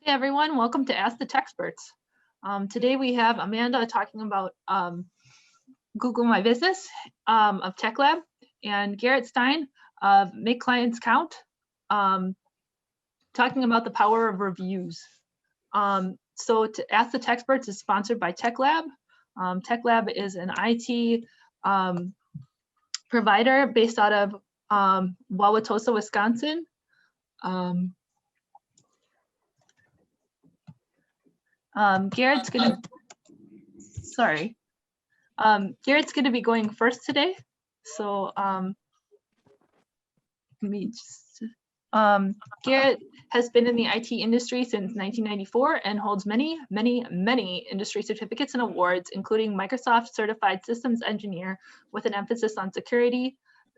Hey everyone, welcome to Ask the Techsperts. Today we have Amanda talking about Google My Business of Tech Lab, and Gjeret Stein of Make Clients Count, talking about the power of reviews. So to Ask the Techsperts is sponsored by Tech Lab. Tech Lab is an IT provider based out of Wauwatosa, Wisconsin. Garrett's gonna be going first today. So Gjeret has been in the IT industry since 1994 and holds many industry certificates and awards, including Microsoft Certified Systems Engineer with an emphasis on security,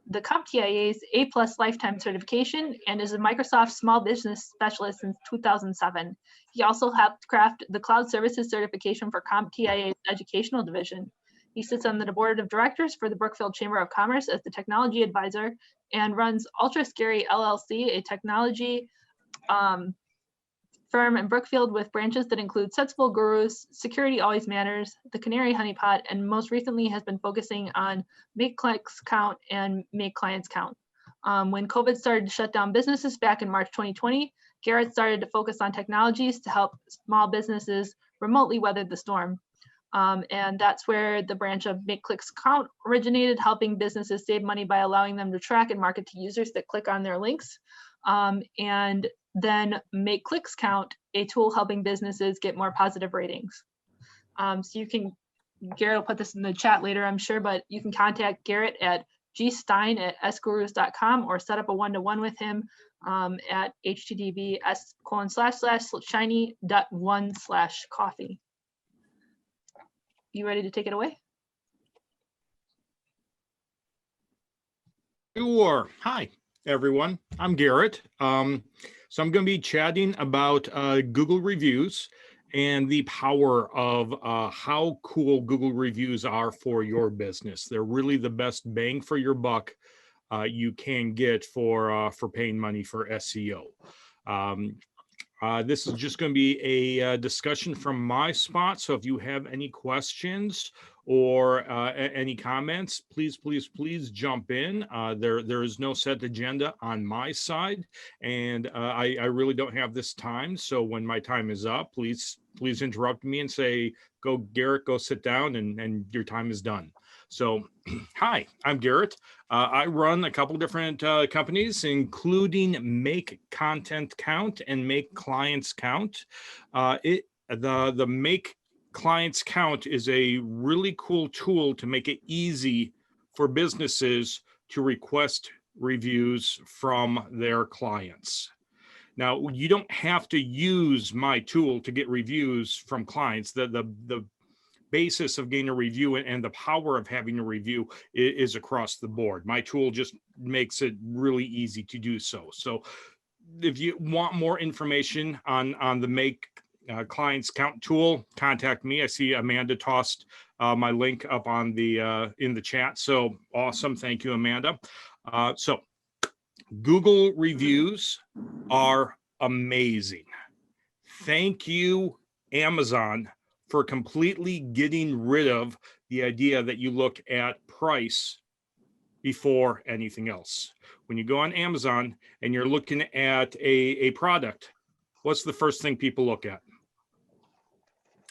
the CompTIA's A+ lifetime certification, and is a Microsoft Small Business Specialist since 2007. He also helped craft the Cloud Services certification for CompTIA's educational division. He sits on the board of directors for the Brookfield Chamber of Commerce as the technology advisor and runs Ultra Scary LLC, a technology firm in Brookfield with branches that include Sensible Gurus, Security Always Matters, the Canary Honeypot, and most recently has been focusing on Make Clicks Count and Make Clients Count. When COVID started to shut down businesses back in March 2020, Gjeret started to focus on technologies to help small businesses remotely weather the storm. And that's where the branch of Make Clicks Count originated, helping businesses save money by allowing them to track and market to users that click on their links. And then Make Clicks Count, a tool helping businesses get more positive ratings. So you can, Gjeret will put this in the chat later, I'm sure, but you can contact Gjeret at gstein@sgurus.com or set up a one-to-one with him at https://shiny.1/coffee. You ready to take it away? Sure. Hi, everyone. I'm Gjeret. So I'm going to be chatting about Google reviews and the power of how cool Google reviews are for your business. They're really the best bang for your buck you can get for paying money for SEO. This is just going to be a discussion from my spot. So if you have any questions or any comments, please jump in. There is no set agenda on my side, and I really don't have this time. So when my time is up, please interrupt me and say, "Go, Gjeret, go sit down," and your time is done. So, hi, I'm Gjeret. I run a couple different companies, including Make Content Count and Make Clients Count. The Make Clients Count is a really cool tool to make it easy for businesses to request reviews from their clients. Now, you don't have to use my tool to get reviews from clients. The basis of getting a review and the power of having a review is across the board. My tool just makes it really easy to do so. So if you want more information on the Make Clients Count tool, contact me. I see Amanda tossed my link up on the in the chat. So awesome. Thank you, Amanda. So Google reviews are amazing. Thank you, Amazon, for completely getting rid of the idea that you look at price before anything else. When you go on Amazon and you're looking at a product, what's the first thing people look at?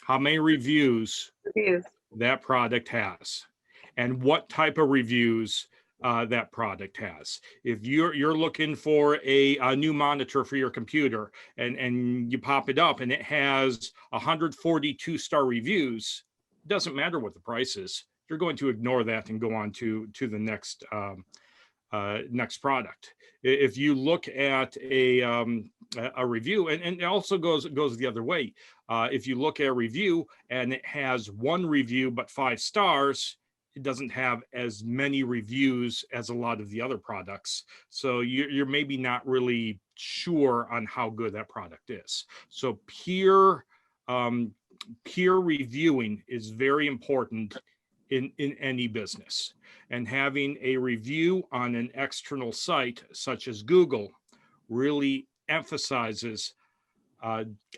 How many reviews that product has, and what type of reviews that product has. If you're looking for a new monitor for your computer and you pop it up and it has 142 star reviews, it doesn't matter what the price is. You're going to ignore that and go on to the next next product. If you look at a review, and it also goes the other way. If you look at a review and it has one review but 5 stars, it doesn't have as many reviews as a lot of the other products. So you're maybe not really sure on how good that product is. So peer reviewing is very important in any business. And having a review on an external site such as Google really emphasizes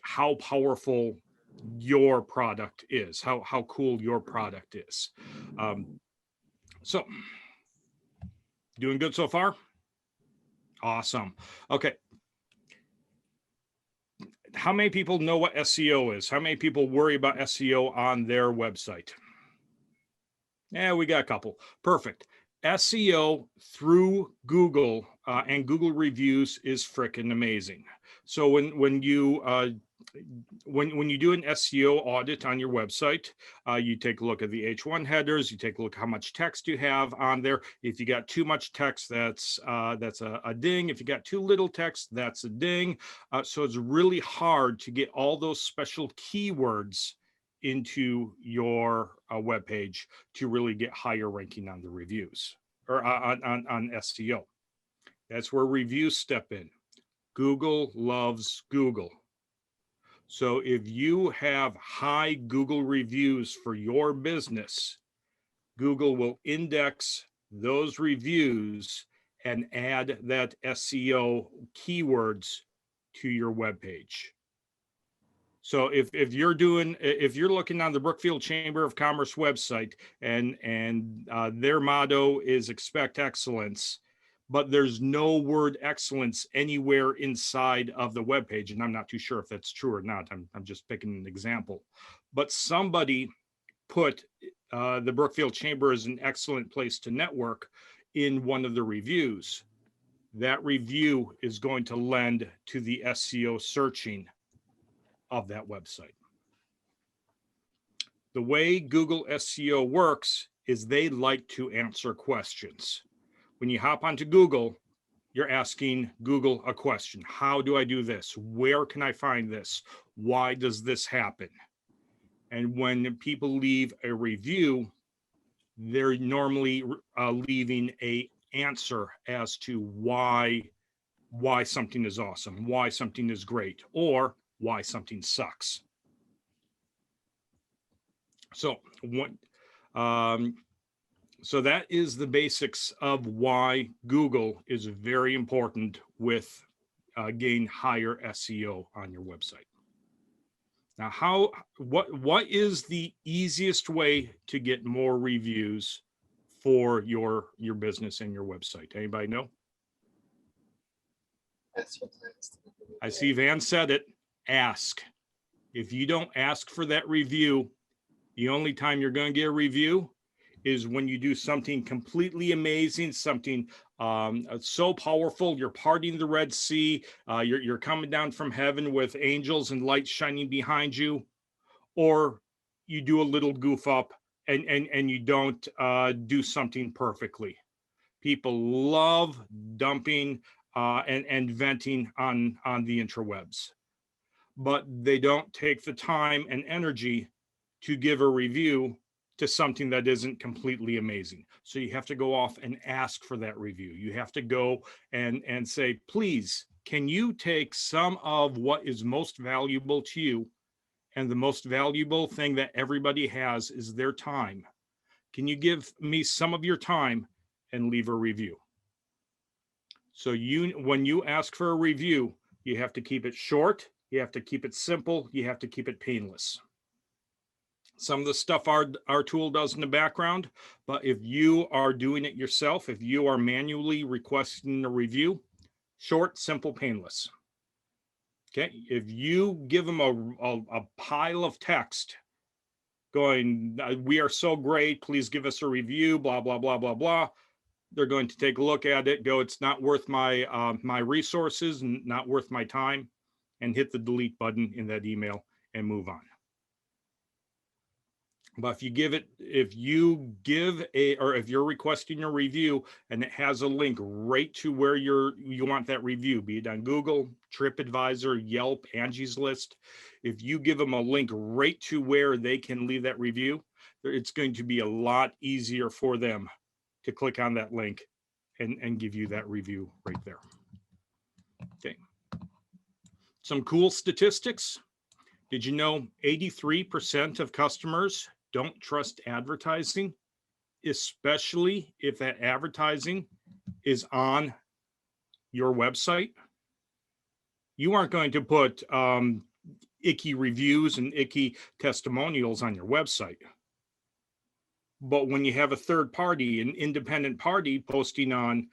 how powerful your product is, how cool your product is. So doing good so far? Awesome. Okay. How many people know what SEO is? How many people worry about SEO on their website? Yeah, we got a couple. Perfect. SEO through Google and Google reviews is freaking amazing. So when you do an SEO audit on your website, you take a look at the H1 headers, you take a look at how much text you have on there. If you got too much text, that's a ding. If you got too little text, that's a ding. So it's really hard to get all those special keywords into your web page to really get higher ranking on the reviews or on SEO. That's where reviews step in. Google loves Google. So if you have high Google reviews for your business, Google will index those reviews and add that SEO keywords to your web page. So if you're looking on the Brookfield Chamber of Commerce website and their motto is expect excellence, but there's no word excellence anywhere inside of the web page, and I'm not too sure if that's true or not. I'm just picking an example, but somebody put the Brookfield Chamber as an excellent place to network in one of the reviews. That review is going to lend to the SEO searching of that website. The way Google SEO works is they like to answer questions. When you hop onto Google, you're asking Google a question. How do I do this? Where can I find this? Why does this happen? And when people leave a review, they're normally leaving an answer as to why something is awesome, why something is great, or why something sucks. So so that is the basics of why Google is very important with getting higher SEO on your website. Now, what is the easiest way to get more reviews for your business and your website? Anybody know? I see Van said it. Ask. If you don't ask for that review, the only time you're going to get a review is when you do something completely amazing, something so powerful, you're parting the Red Sea, you're coming down from heaven with angels and lights shining behind you, or you do a little goof up and you don't do something perfectly. People love dumping and venting on the interwebs, but they don't take the time and energy to give a review to something that isn't completely amazing. So you have to go off and ask for that review. You have to go and say, please, can you take some of what is most valuable to you? And the most valuable thing that everybody has is their time. Can you give me some of your time and leave a review? So when you ask for a review, you have to keep it short, you have to keep it simple, you have to keep it painless. Some of the stuff our tool does in the background, but if you are doing it yourself, if you are manually requesting a review, short, simple, painless. Okay, if you give them a pile of text going, we are so great, please give us a review, blah, blah, blah, blah, blah, they're going to take a look at it, go, it's not worth my my resources, not worth my time, and hit the delete button in that email and move on. But if you're requesting a review and it has a link right to where you want that review, be it on Google, TripAdvisor, Yelp, Angie's List, if you give them a link right to where they can leave that review, it's going to be a lot easier for them to click on that link and give you that review right there. Okay. Some cool statistics. Did you know 83% of customers don't trust advertising, especially if that advertising is on your website? You aren't going to put icky reviews and icky testimonials on your website. But when you have a third party, an independent party posting on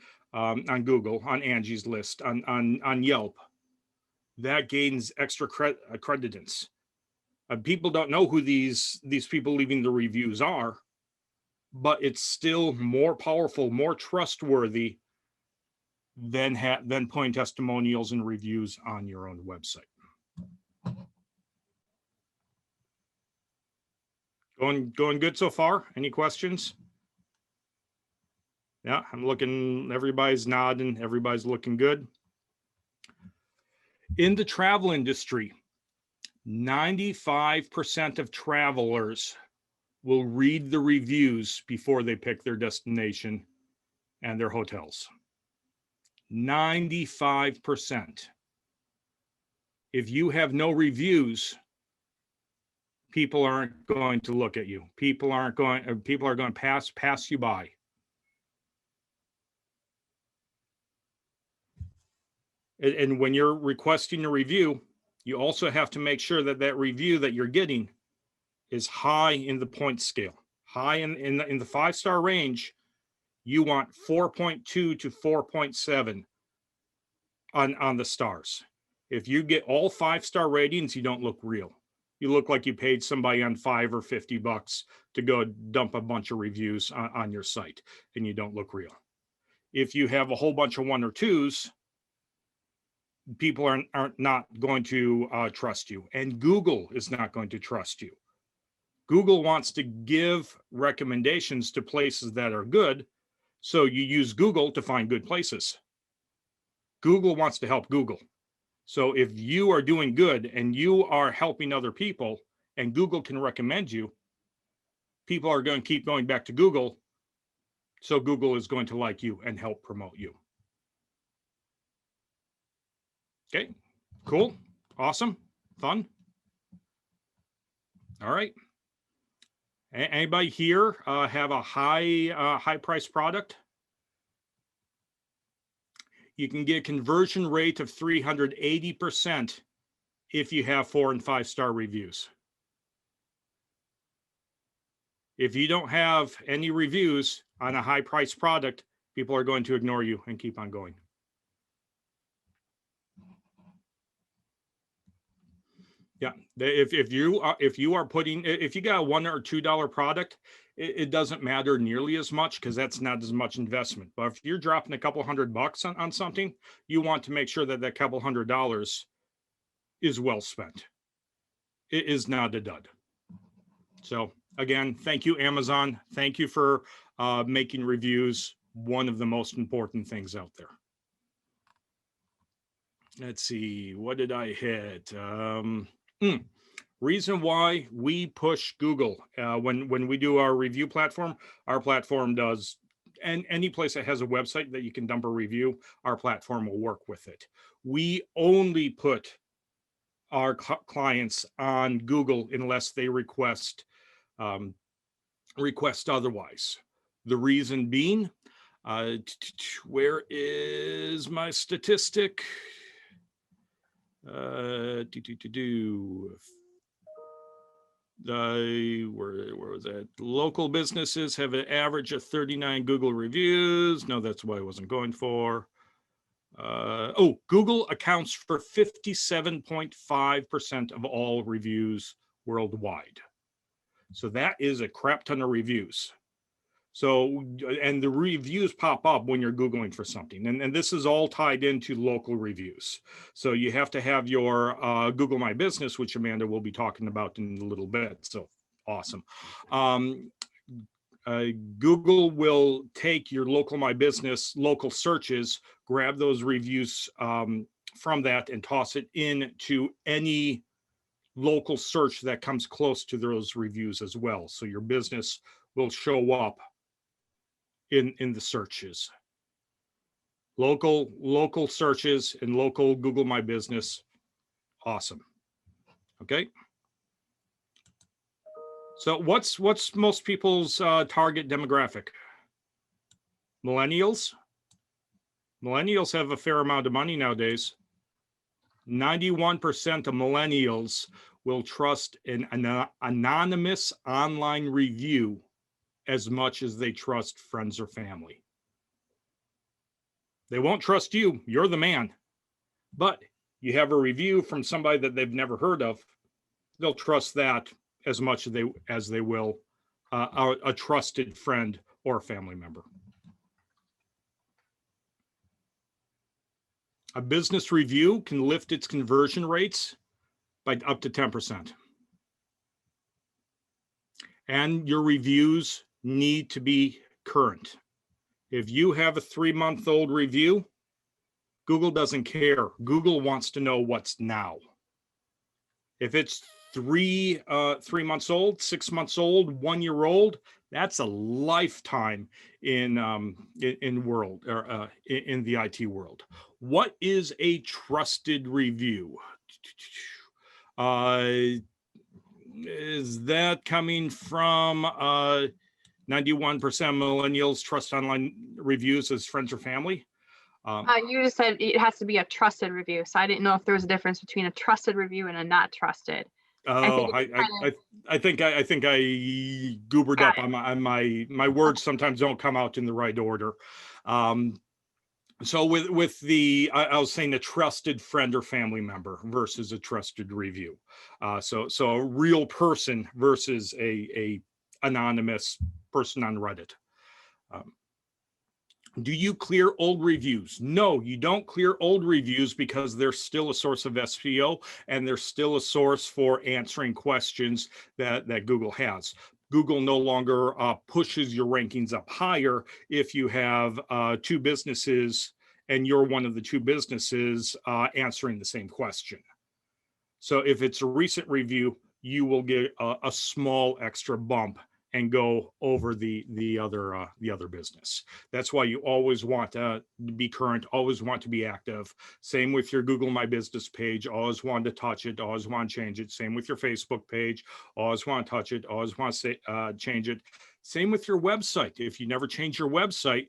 Google, on Angie's List, on Yelp, that gains extra credence. People don't know who these people leaving the reviews are, but it's still more powerful, more trustworthy than putting testimonials and reviews on your own website. Going good so far? Any questions? Yeah, I'm looking, everybody's nodding, everybody's looking good. In the travel industry, 95% of travelers will read the reviews before they pick their destination and their hotels. 95%. If you have no reviews, people aren't going to look at you. People are going to pass you by. And when you're requesting a review, you also have to make sure that that review that you're getting is high in the point scale, high in the 5-star range. You want 4.2 to 4.7 on the stars. If you get all 5-star ratings, you don't look real. You look like you paid somebody on $5 or $50 to go dump a bunch of reviews on your site, and you don't look real. If you have a whole bunch of 1 or 2s, people aren't not going to trust you, and Google is not going to trust you. Google wants to give recommendations to places that are good, so you use Google to find good places. Google wants to help Google. So if you are doing good and you are helping other people and Google can recommend you, people are going to keep going back to Google. So Google is going to like you and help promote you. Okay, cool, awesome, fun. All right. Anybody here have a high price product? You can get a conversion rate of 380% if you have 4 and 5-star reviews. If you don't have any reviews on a high price product, people are going to ignore you and keep on going. Yeah, if you are putting, if you got a $1 or $2 product, it doesn't matter nearly as much because that's not as much investment. But if you're dropping a couple $100 on something, you want to make sure that that couple $100 is well spent. It is not a dud. So again, thank you, Amazon. Thank you for making reviews one of the most important things out there. Let's see, what did I hit? Reason why we push Google when we do our review platform, our platform does, and any place that has a website that you can dump a review, our platform will work with it. We only put our clients on Google unless they request otherwise. The reason being, where is my statistic? Where was that? Local businesses have an average of 39 Google reviews. No, that's what I wasn't going for. Google accounts for 57.5% of all reviews worldwide. So that is a crap ton of reviews. So, and the reviews pop up when you're Googling for something. And this is all tied into local reviews. So you have to have your Google My Business, which Amanda will be talking about in a little bit. So awesome. Google will take your local My Business, local searches, grab those reviews from that and toss it into any local search that comes close to those reviews as well. So your business will show up in the searches. Local searches and local Google My Business. Awesome. Okay. So what's most people's target demographic? Millennials. Millennials have a fair amount of money nowadays. 91% of millennials will trust an anonymous online review as much as they trust friends or family. They won't trust you. You're the man. But you have a review from somebody that they've never heard of, they'll trust that as much as they will a trusted friend or family member. A business review can lift its conversion rates by up to 10%. And your reviews need to be current. If you have a 3-month-old review, Google doesn't care. Google wants to know what's now. If it's 3 months old, 6 months old, 1 year old, that's a lifetime in world or in the IT world. What is a trusted review? Is that coming from 91% millennials trust online reviews as friends or family? You just said it has to be a trusted review, so I didn't know if there was a difference between a trusted review and a not trusted. Oh, I think I goobered up on my words. Sometimes don't come out in the right order. So with the I was saying a trusted friend or family member versus a trusted review. So a real person versus a anonymous person on Reddit. Do you clear old reviews? No, you don't clear old reviews because they're still a source of SEO and they're still a source for answering questions that Google has. Google no longer pushes your rankings up higher if you have 2 businesses and you're one of the 2 businesses answering the same question. So if it's a recent review, you will get a small extra bump and go over the other business. That's why you always want to be current, always want to be active. Same with your Google My Business page, always want to touch it, always want to change it. Same with your Facebook page, always want to touch it, always want to change it. Same with your website. If you never change your website,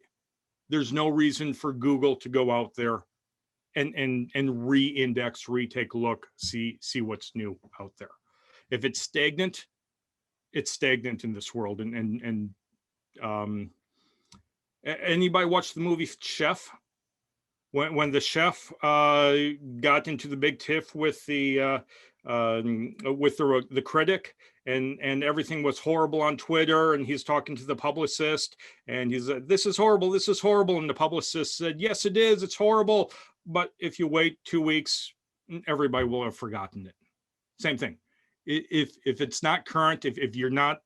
there's no reason for Google to go out there and re-index, retake a look, see what's new out there. If it's stagnant, it's stagnant in this world. And anybody watch the movie Chef? When the chef got into the big tiff with the critic, and everything was horrible on Twitter, and he's talking to the publicist, and he's this is horrible, and the publicist said, yes, it is, it's horrible, but if you wait 2 weeks, everybody will have forgotten it. Same thing. If it's not current, if you're not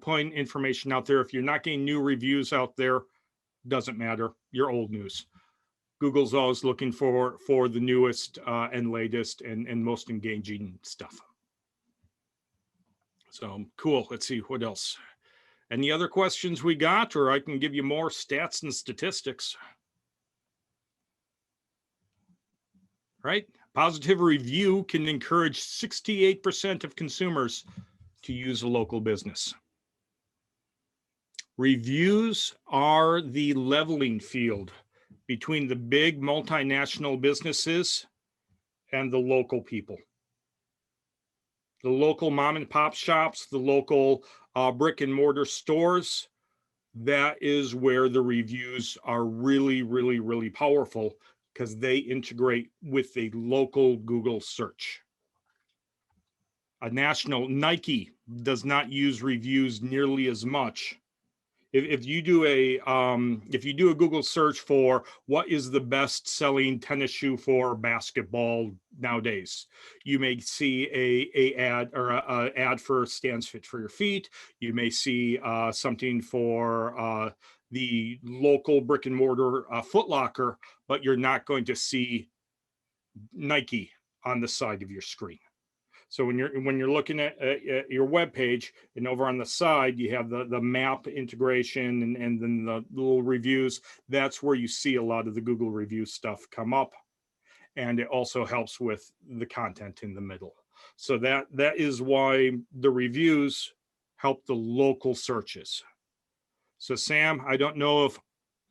putting information out there, if you're not getting new reviews out there, doesn't matter. You're old news. Google's always looking for the newest and latest and most engaging stuff. So cool. Let's see what else. Any other questions we got, or I can give you more stats and statistics. Right? Positive review can encourage 68% of consumers to use a local business. Reviews are the leveling field between the big multinational businesses and the local people. The local mom and pop shops, the local brick and mortar stores, that is where the reviews are really, really, really powerful, because they integrate with a local Google search. A national Nike does not use reviews nearly as much. If you do a Google search for what is the best selling tennis shoe for basketball nowadays, you may see a ad or a ad for Stan's Fit for Your Feet. You may see something for the local brick and mortar Foot Locker, but you're not going to see Nike on the side of your screen. So when you're looking at your web page, and over on the side you have the map integration and then the little reviews, that's where you see a lot of the Google review stuff come up. And it also helps with the content in the middle. So that is why the reviews help the local searches. So Sam, I don't know if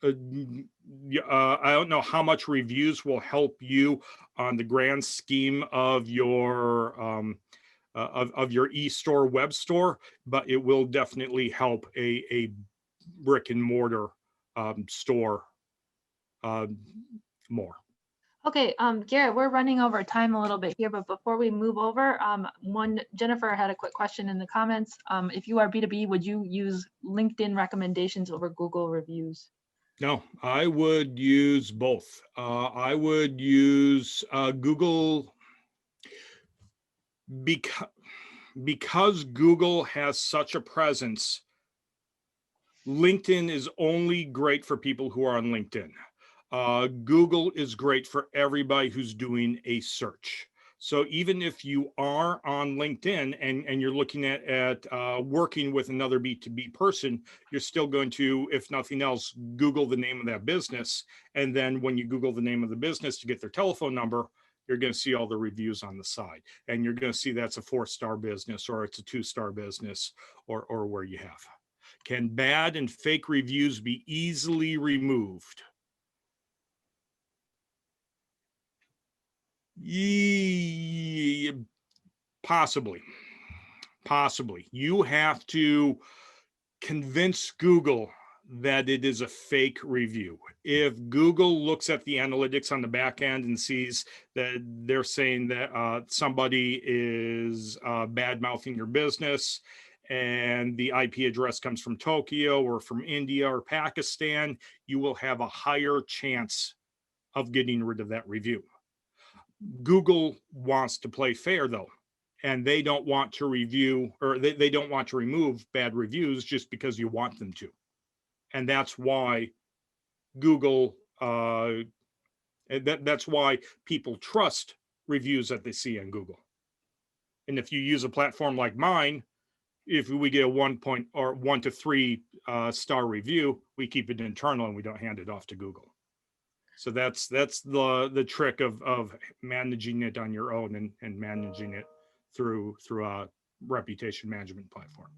I don't know how much reviews will help you on the grand scheme of your of your e-store web store, but it will definitely help a brick and mortar store more. Okay, Garrett, we're running over time a little bit here, but before we move over, Jennifer had a quick question in the comments. If you are B2B, would you use LinkedIn recommendations over Google reviews? No, I would use both. I would use Google because Google has such a presence. LinkedIn is only great for people who are on LinkedIn. Google is great for everybody who's doing a search. So even if you are on LinkedIn and you're looking at working with another B2B person, you're still going to, if nothing else, Google the name of that business. And then when you Google the name of the business to get their telephone number, you're going to see all the reviews on the side. And you're going to see that's a 4-star business, or it's a 2-star business, or where you have. Can bad and fake reviews be easily removed? Possibly. You have to convince Google that it is a fake review. If Google looks at the analytics on the back end and sees that they're saying that somebody is bad mouthing your business, and the IP address comes from Tokyo or from India or Pakistan, you will have a higher chance of getting rid of that review. Google wants to play fair though, and they don't want to review, or they don't want to remove bad reviews just because you want them to. And that's why Google, that's why people trust reviews that they see on Google. And if you use a platform like mine, if we get a 1 to 3 star review, we keep it internal and we don't hand it off to Google. So that's the trick of managing it on your own and managing it through a reputation management platform.